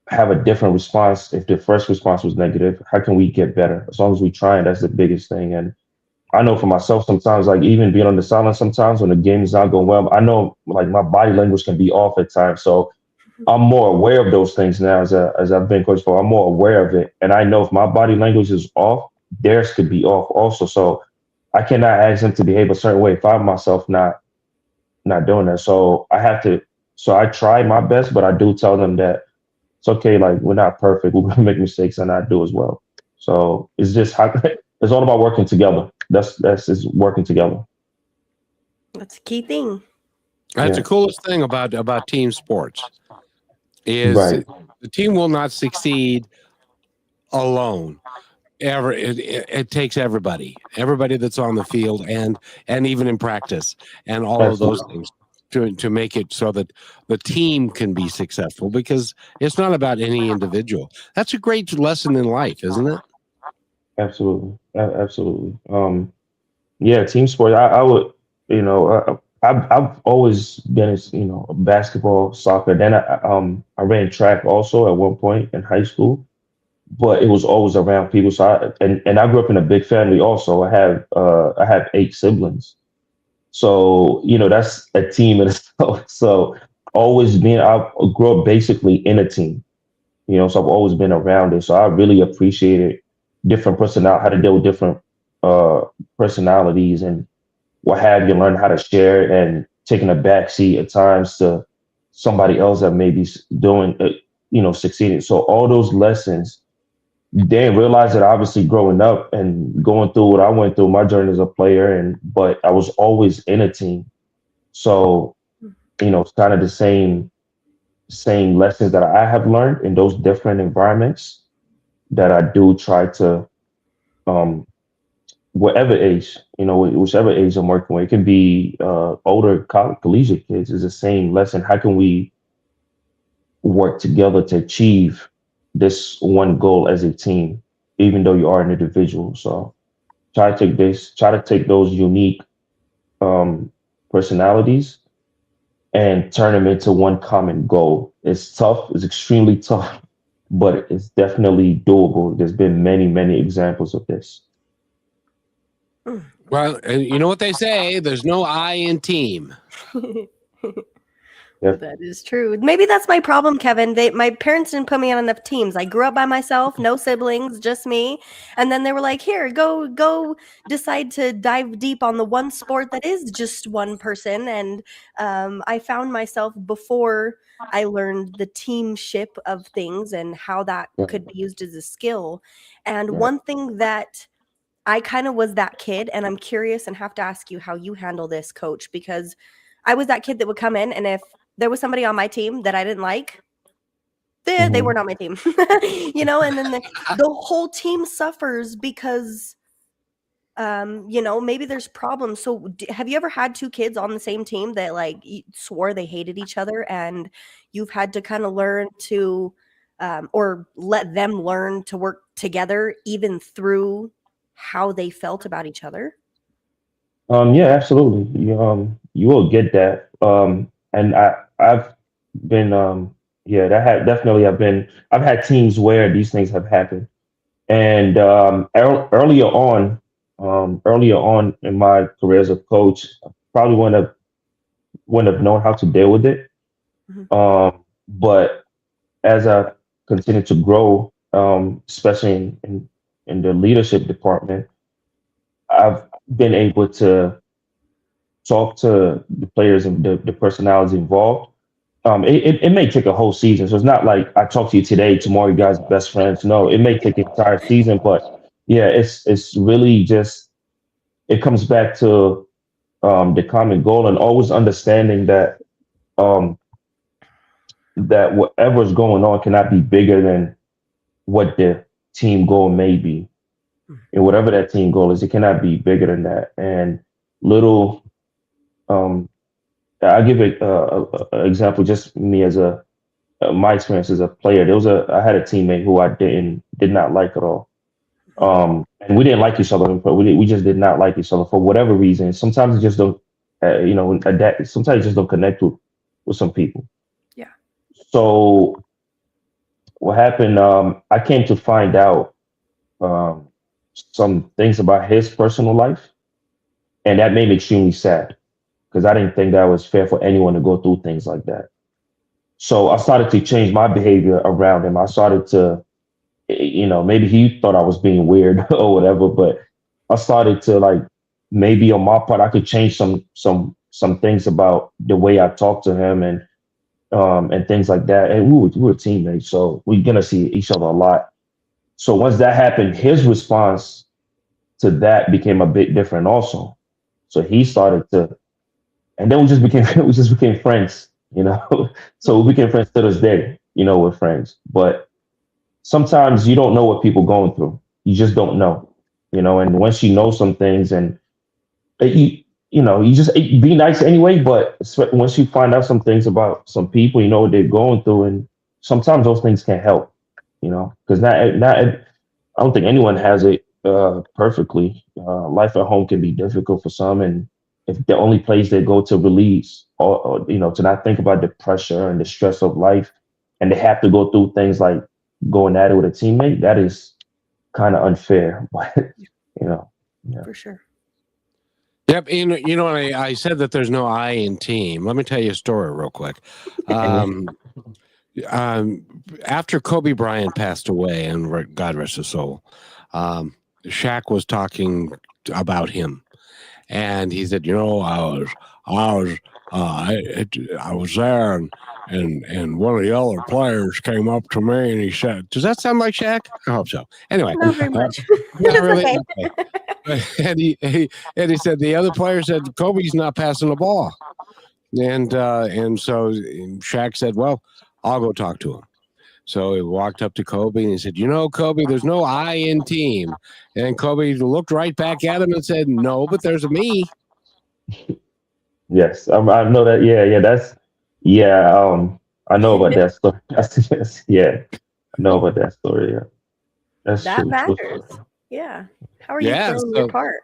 have a different response. If the first response was negative, how can we get better? As long as we try, and that's the biggest thing. And I know for myself, sometimes, like even being on the sideline, sometimes when the game is not going well, I know like my body language can be off at times. So I'm more aware of those things now as I've been coached for. I'm more aware of it. And I know if my body language is off, theirs could be off also. So I cannot ask them to behave a certain way if I myself not doing that. So I try my best, but I do tell them that it's okay, like we're not perfect. We're gonna make mistakes and I do as well. So it's just how it's all about working together. That's is working together. That's a key thing. That's the Yeah. coolest thing about team sports is Right. the team will not succeed alone. It takes everybody that's on the field and even in practice and all of those Absolutely. things to make it so that the team can be successful, because it's not about any individual. That's a great lesson in life, isn't it? Absolutely. Absolutely. Yeah, team sport. I would, I've always been, basketball, soccer. Then I ran track also at one point in high school, but it was always around people. So and I grew up in a big family also. I have 8 siblings. So, that's a team in itself. So I grew up basically in a team. So I've always been around it. So I really appreciated different how to deal with different uh, personalities and what have you, learn how to share it and taking a back seat at times to somebody else that may be doing, succeeding. So all those lessons, you didn't realize that obviously growing up and going through what I went through, my journey as a player, but I was always in a team. So, it's kind of the same lessons that I have learned in those different environments that I do try to, um, whatever age, whichever age I'm working with, it can be older college, collegiate kids, is the same lesson. How can we work together to achieve this one goal as a team, even though you are an individual? So try to take those unique um, personalities and turn them into one common goal. It's tough, it's extremely tough, but it's definitely doable. There's been many, many examples of this. Well, and you know what they say, there's no I in team. Yeah. That is true. Maybe that's my problem, Kevin. My parents didn't put me on enough teams. I grew up by myself, no siblings, just me. And then they were like, "Here, go decide to dive deep on the one sport that is just one person." And I found myself, before I learned the teamship of things and how that could be used as a skill. And one thing that I kind of was that kid, and I'm curious and have to ask you how you handle this, coach, because I was that kid that would come in, and if there was somebody on my team that I didn't like, they weren't on my team, and then the whole team suffers because, maybe there's problems. So have you ever had two kids on the same team that like swore they hated each other, and you've had to kind of learn to, or let them learn to work together even through how they felt about each other? Yeah, absolutely. You will get that. And I've been, yeah, that had definitely I've had teams where these things have happened. And earlier on in my career as a coach, I probably wouldn't have known how to deal with it. Mhm. But as I continue to grow, especially in the leadership department, I've been able to talk to the players and the personalities involved. It may take a whole season. So it's not like I talk to you today, tomorrow you guys are best friends. No, it may take an entire season, but yeah, it's really just it comes back to the common goal and always understanding um, that whatever's going on cannot be bigger than what the team goal may be. And whatever that team goal is, it cannot be bigger than that. And little um, I'll give it a example. Just me as my experience as a player. I had a teammate who I did not like at all. And we didn't like each other, but we just did not like each other for whatever reason. Sometimes it just don't, adapt. Sometimes you just don't connect with some people. Yeah. So what happened? I came to find out um, some things about his personal life, and that made me extremely sad because I didn't think that was fair for anyone to go through things like that. So I started to change my behavior around him. I started to, maybe he thought I was being weird or whatever, but I started to like maybe on my part I could change some things about the way I talk to him and things like that. And we were teammates, so we're gonna see each other a lot. So once that happened, his response to that became a bit different also. So he started to, and then we just became we just became friends, So we became friends to this day, we're friends. But sometimes you don't know what people going through. You just don't know, and once you know some things and you just be nice anyway, but once you find out some things about some people, you know what they're going through, and sometimes those things can help, because not I don't think anyone has it perfectly. Life at home can be difficult for some, and if the only place they go to release or to not think about the pressure and the stress of life, and they have to go through things like going at it with a teammate, that is kind of unfair. But yeah. For sure. Yep. I said that there's no I in team. Let me tell you a story real quick. After Kobe Bryant passed away, and God rest his soul, Shaq was talking about him, and he said, I was there, and one of the other players came up to me and he said, "Does that sound like Shaq?" I hope so. Anyway, Not very much. not It's really. okay. Okay. And he said the other player said Kobe's not passing the ball, and so Shaq said, "Well, I'll go talk to him." So he walked up to Kobe and he said, Kobe, there's no I in team. And Kobe looked right back at him and said, "No, but there's a me." Yes, I know that. Yeah. I know about that story. Yeah, I know about that story. Yeah, that's That true. matters. Yeah. How are you Yeah. playing your part?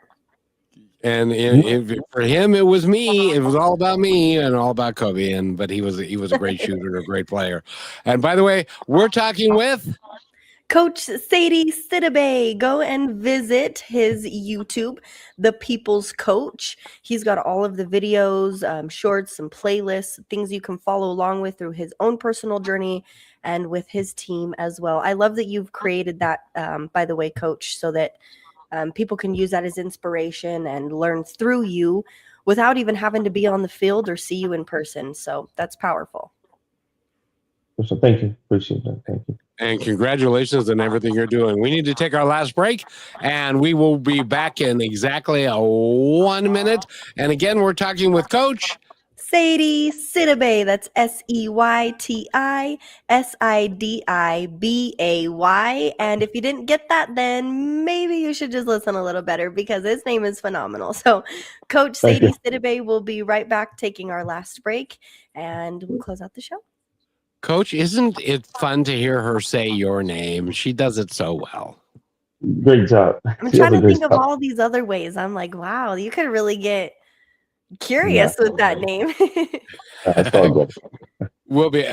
And for him, it was me. It was all about me and all about Kobe. But he was a great shooter, a great player. And by the way, we're talking with Coach Seyti Sidibay. Go and visit his YouTube, The People's Coach. He's got all of the videos, shorts, and playlists, things you can follow along with through his own personal journey and with his team as well. I love that you've created that, by the way, Coach, so that people can use that as inspiration and learn through you without even having to be on the field or see you in person. So that's powerful. So thank you. Appreciate that. Thank you. and congratulations on everything you're doing. We need to take our last break, and we will be back in exactly 1 minute. And again, we're talking with Coach Seyti Sidibay. That's SEYTI SIDIBAY. And if you didn't get that, then maybe you should just listen a little better because his name is phenomenal. So Coach Seyti Sidibay will be right back taking our last break, and we'll close out the show. Coach, isn't it fun to hear her say your name? She does it so well. Great job. I'm trying to think of all these other ways. I'm like, wow, you could really get curious with that name. That's all good. We'll be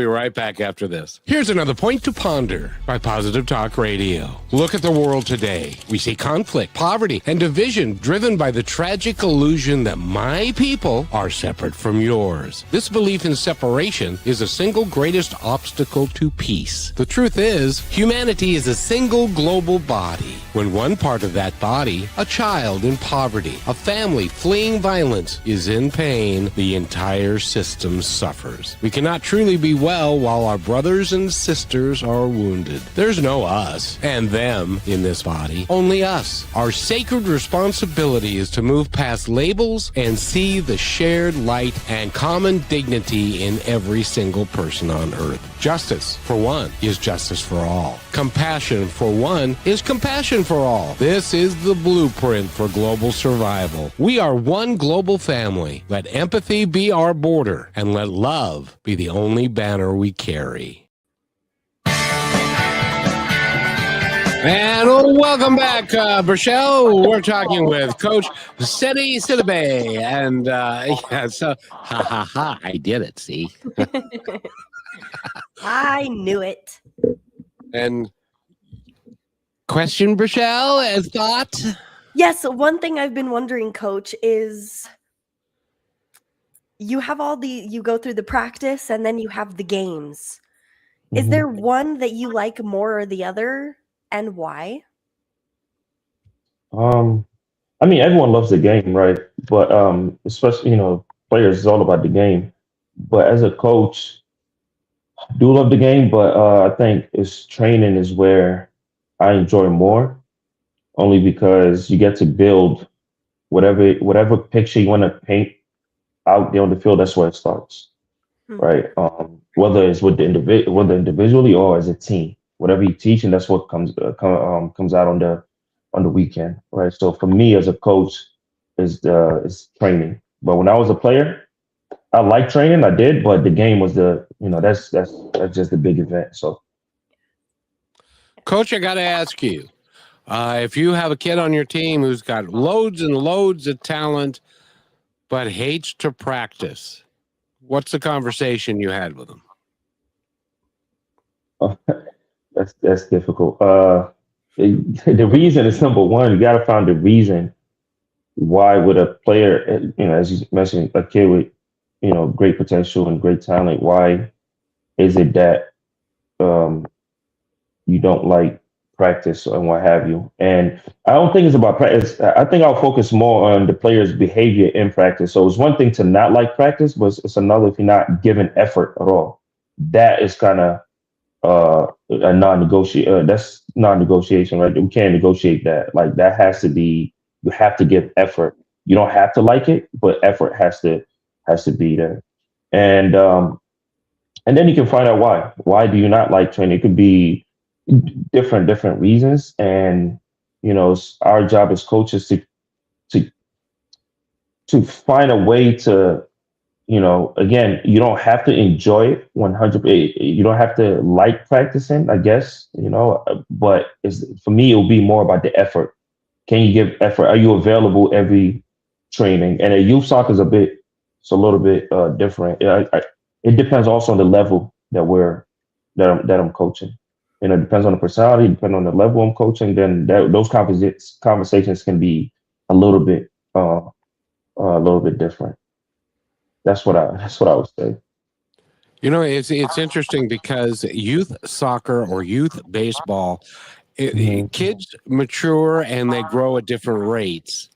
right back after this. Here's another point to ponder by Positive Talk Radio. Look at the world today. We see conflict, poverty, and division driven by the tragic illusion that my people are separate from yours. This belief in separation is the single greatest obstacle to peace. The truth is, humanity is a single global body. When one part of that body, a child in poverty, a family fleeing violence, is in pain, the entire system suffers. We cannot truly be well while our brothers and sisters are wounded. There's no us and them in this body, only us. Our sacred responsibility is to move past labels and see the shared light and common dignity in every single person on earth. Justice, for one, is justice for all. Compassion, for one, is compassion for all. This is the blueprint for global survival. We are one global family. Let empathy be our border, and let love be the only banner we carry. And welcome back, Rochelle. We're talking with Coach Seyti Sidibay. And I did it, see? I knew it. And question, Rochelle, as thought? Yes, one thing I've been wondering, Coach, is you have you go through the practice and then you have the games. Mm-hmm. Is there one that you like more or the other, and why? I mean, everyone loves the game, right? But especially, players, it's all about the game. But as a coach, I do love the game, but I think training is where I enjoy more, only because you get to build whatever picture you want to paint out there on the field. That's where it starts, right? Whether it's with whether individually or as a team, whatever you teach, and that's what comes out on the weekend, right? So for me as a coach, is training. But when I was a player, I liked training, I did, but the game was that's just the big event. So, Coach, I got to ask you, if you have a kid on your team who's got loads and loads of talent, but hates to practice, what's the conversation you had with them? That's difficult. The reason is number one. You got to find the reason why would a player, as you mentioned, a kid with great potential and great talent, why Is it that you don't like practice and what have you? And I don't think it's about practice. I think I'll focus more on the player's behavior in practice. So it's one thing to not like practice, but it's another if you're not giving effort at all. That is kind of a non-negotiate. That's non-negotiation, right? We can't negotiate that. Like that has to be. You have to give effort. You don't have to like it, but effort has to be there. And and then you can find out why. Why do you not like training? It could be different reasons. And it's our job as coaches to to find a way to again, you don't have to enjoy it 100. You don't have to like practicing, I guess, but for me, it'll be more about the effort. Can you give effort? Are you available every training? And a youth soccer is it's a little bit different. It depends also on the level that I'm coaching. It depends on the personality, depends on the level I'm coaching. Then those conversations can be a little bit different. That's what I would say. It's interesting because youth soccer or youth baseball, kids mature and they grow at different rates.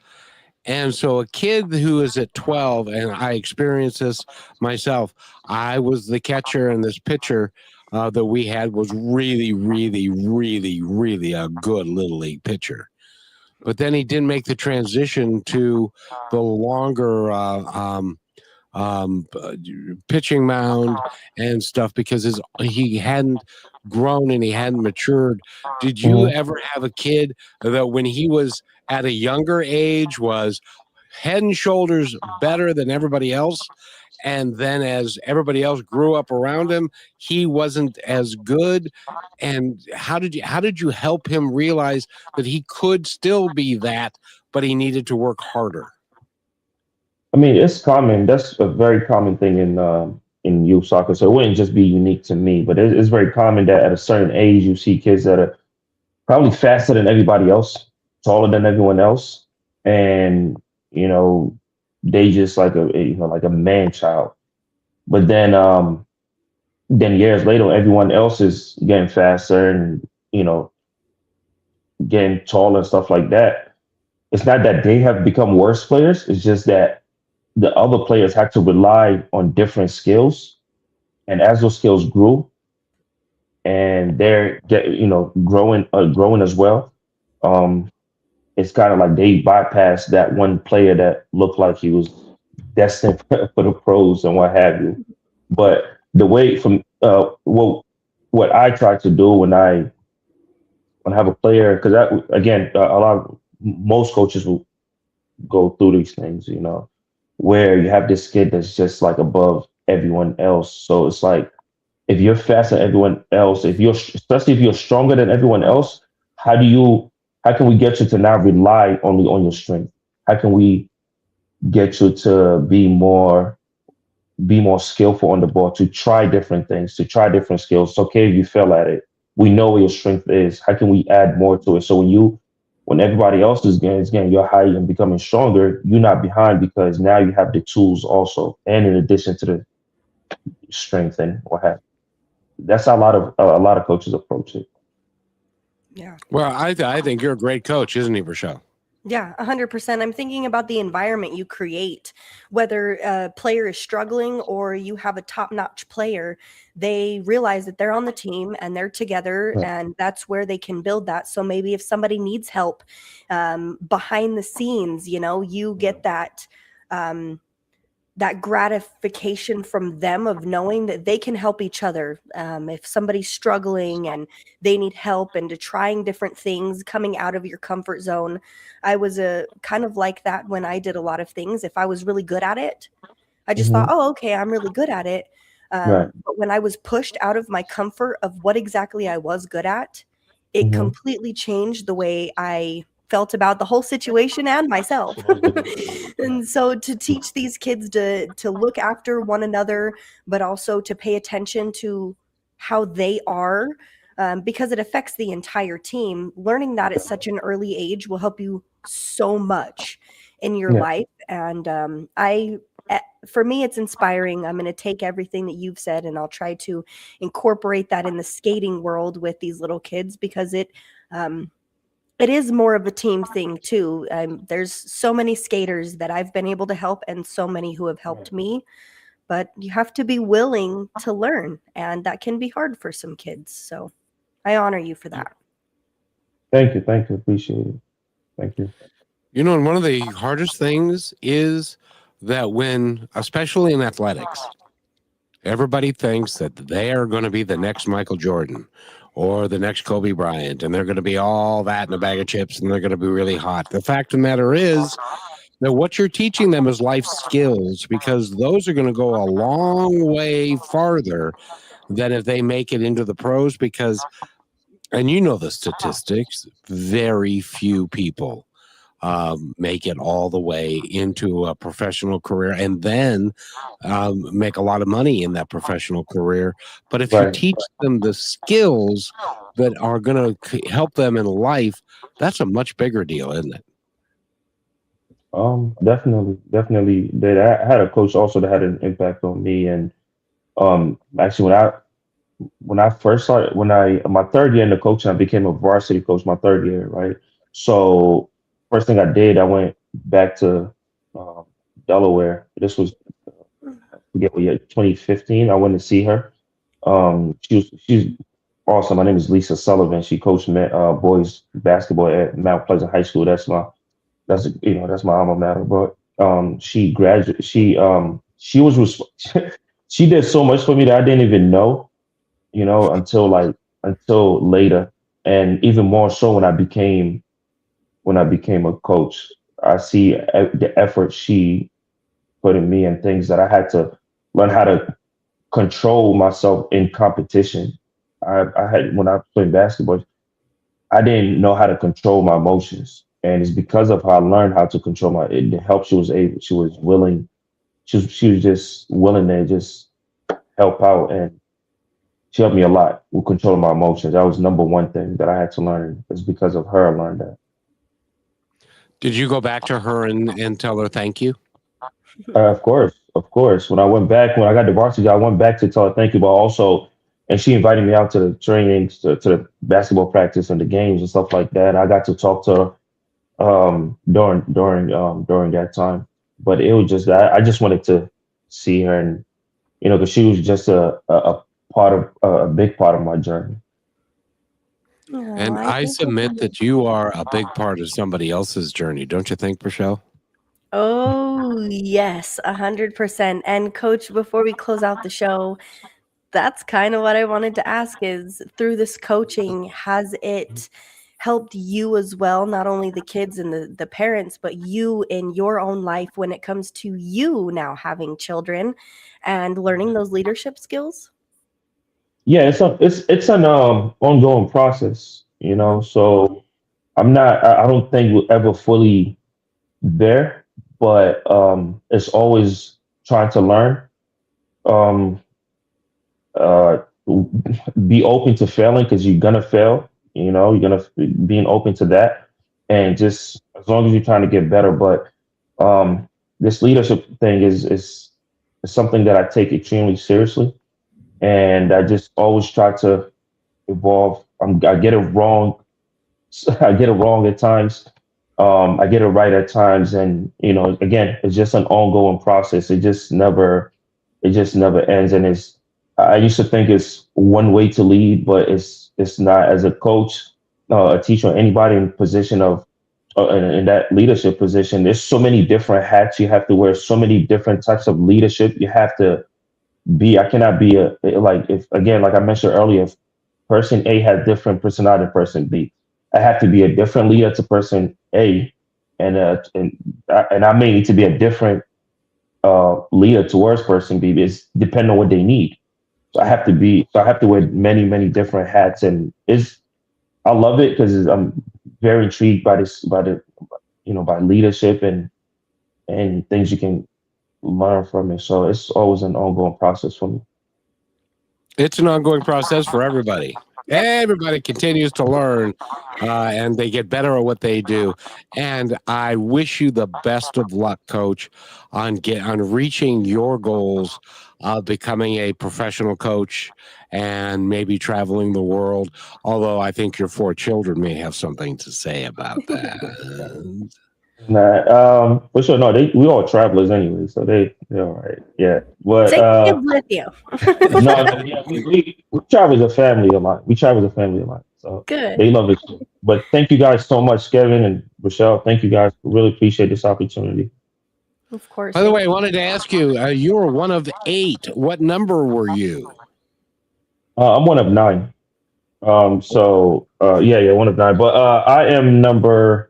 And so a kid who is at 12, and I experienced this myself, I was the catcher, and this pitcher that we had was really, really, really, really a good little league pitcher. But then he didn't make the transition to the longer pitching mound and stuff because he hadn't grown and he hadn't matured. Did you ever have a kid that when he was at a younger age was head and shoulders better than everybody else, and then as everybody else grew up around him, he wasn't as good? And how did you help him realize that he could still be that, but he needed to work harder? I mean, it's common. That's a very common thing in youth soccer. So it wouldn't just be unique to me, but it's very common that at a certain age you see kids that are probably faster than everybody else, taller than everyone else, and they just like like a man child. But then years later, everyone else is getting faster and getting taller and stuff like that. It's not that they have become worse players. It's just that the other players had to rely on different skills, and as those skills grew, and growing as well. It's kind of like they bypassed that one player that looked like he was destined for the pros and what have you. But the way from what I try to do when I have a player, because again, most coaches will go through these things, where you have this kid that's just like above everyone else. So it's like if you're faster than everyone else, especially if you're stronger than everyone else, how can we get you to not rely only on your strength? How can we get you to be more skillful on the ball, to try different things, to try different skills? It's okay if you fail at it. We know where your strength is. How can we add more to it? So when everybody else is getting your height and becoming stronger, you're not behind because now you have the tools also, and in addition to the strength and what have you. That's how a lot of coaches approach it. Yeah. Well, I think you're a great coach, isn't he, Rochelle? Yeah, 100%. I'm thinking about the environment you create, whether a player is struggling or you have a top-notch player. They realize that they're on the team and they're together, and that's where they can build that. So maybe if somebody needs help behind the scenes, you get that that gratification from them of knowing that they can help each other. If somebody's struggling and they need help, and to trying different things, coming out of your comfort zone. I was kind of like that when I did a lot of things. If I was really good at it, I just thought, oh, okay, I'm really good at it. But when I was pushed out of my comfort of what exactly I was good at, it completely changed the way I felt about the whole situation and myself. And so to teach these kids to look after one another, but also to pay attention to how they are, because it affects the entire team. Learning that at such an early age will help you so much in your life. And I for me, it's inspiring. I'm going to take everything that you've said and I'll try to incorporate that in the skating world with these little kids, because it is more of a team thing too. There's so many skaters that I've been able to help and so many who have helped me, but you have to be willing to learn, and that can be hard for some kids. So I honor you for that. Thank you. Appreciate it. Thank you. You know, and one of the hardest things is that when, especially in athletics, everybody thinks that they are going to be the next Michael Jordan or the next Kobe Bryant, and they're going to be all that in a bag of chips, and they're going to be really hot. The fact of the matter is that what you're teaching them is life skills, because those are going to go a long way farther than if they make it into the pros, because, and you know the statistics, very few people make it all the way into a professional career and then make a lot of money in that professional career. But if you teach them the skills that are going to help them in life, that's a much bigger deal, isn't it? Definitely did. I had a coach also that had an impact on me, and actually when I first started, my third year in the coaching, I became a varsity coach my third year, right? So first thing I did, I went back to Delaware. This was, I forget what year, 2015. I went to see her. She's awesome. Her name is Lisa Sullivan. She coached boys basketball at Mount Pleasant High School. That's my alma mater. But she graduated. She was she did so much for me that I didn't even know, until later, and even more so when I became a coach. I see the effort she put in me and things that I had to learn how to control myself in competition. I had, when I played basketball, I didn't know how to control my emotions. And it's because of how I learned how to control the help she was willing, she was just willing to just help out. And she helped me a lot with controlling my emotions. That was number one thing that I had to learn. It's because of her I learned that. Did you go back to her and tell her thank you? Of course. When I got the varsity, I went back to tell her thank you, but also, and she invited me out to the trainings, to the basketball practice and the games and stuff like that. I got to talk to her during that time. But it was just that I just wanted to see her, and because she was just a big part of my journey. And I submit that you are a big part of somebody else's journey, don't you think, Rochelle? Oh, yes, 100%. And Coach, before we close out the show, that's kind of what I wanted to ask is, through this coaching, has it helped you as well, not only the kids and the parents, but you in your own life when it comes to you now having children and learning those leadership skills? Yeah, it's an ongoing process, so I don't think we're ever fully there, but it's always trying to learn. Um, uh, be open to failing, because you're gonna fail. Being open to that, and just as long as you're trying to get better. But this leadership thing is something that I take extremely seriously, and I just always try to evolve. I get it wrong. I get it wrong at times. I get it right at times, and again, it's just an ongoing process. It just never ends. And I used to think it's one way to lead, but it's not. As a coach, a teacher, or anybody in position of in that leadership position, there's so many different hats you have to wear, so many different types of leadership you have to be. I cannot be like I mentioned earlier, if person A has different personality than person B, I have to be a different leader to person A, and I may need to be a different leader towards person B, because depending on what they need. So I have to wear many, many different hats, and I love it because I'm very intrigued by by leadership and things you can learn from it. So it's always an ongoing process for me. It's an ongoing process for everybody. Everybody continues to learn, and they get better at what they do. And I wish you the best of luck, Coach, on reaching your goals of becoming a professional coach and maybe traveling the world. Although I think your 4 children may have something to say about that. Nah, for sure. No, we all travelers anyway, so they're all right. Yeah, but Take kids with you. no, yeah, we travel as a family a lot. We travel as a family a lot, so Good. they love it too. But thank you guys so much, Kevin and Rochelle. Thank you guys. Really appreciate this opportunity. Of course. By the way, I wanted to ask you, you were one of 8. What number were you? I'm one of 9. So yeah, one of 9. But I am number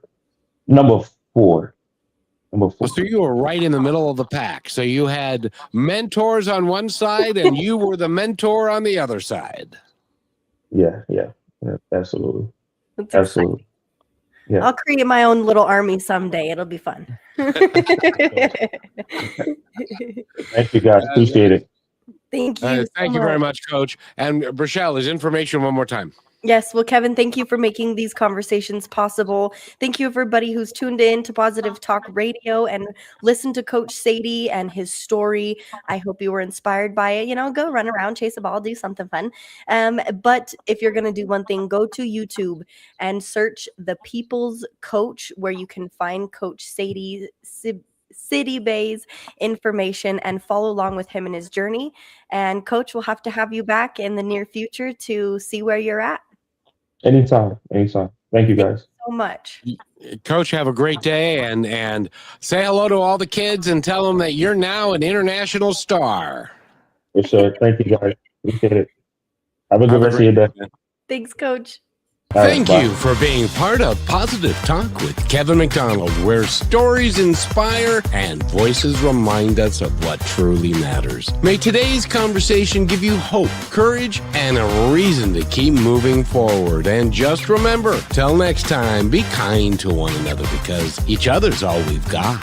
4. Number 4. So you were right in the middle of the pack. So you had mentors on one side and you were the mentor on the other side. Yeah, absolutely. That's Absolutely. Yeah. I'll create my own little army someday. It'll be fun. Thank you guys. Appreciate it. Thank you. Thank you very much, Coach. And Rochelle, is information one more time. Yes. Well, Kevin, thank you for making these conversations possible. Thank you, everybody who's tuned in to Positive Talk Radio and listened to Coach Seyti and his story. I hope you were inspired by it. Go run around, chase a ball, do something fun. But if you're going to do one thing, go to YouTube and search The People's Coach, where you can find Coach Seyti Sidibay's information and follow along with him in his journey. And Coach, we'll have to have you back in the near future to see where you're at. Anytime. Thank you guys so much. Coach, have a great day and say hello to all the kids and tell them that you're now an international star. For sure. Thank you guys. Appreciate it. Have a good rest of your day. Thanks, Coach. Thank you for being part of Positive Talk with Kevin McDonald, where stories inspire and voices remind us of what truly matters. May today's conversation give you hope, courage, and a reason to keep moving forward. And just remember, till next time, be kind to one another because each other's all we've got.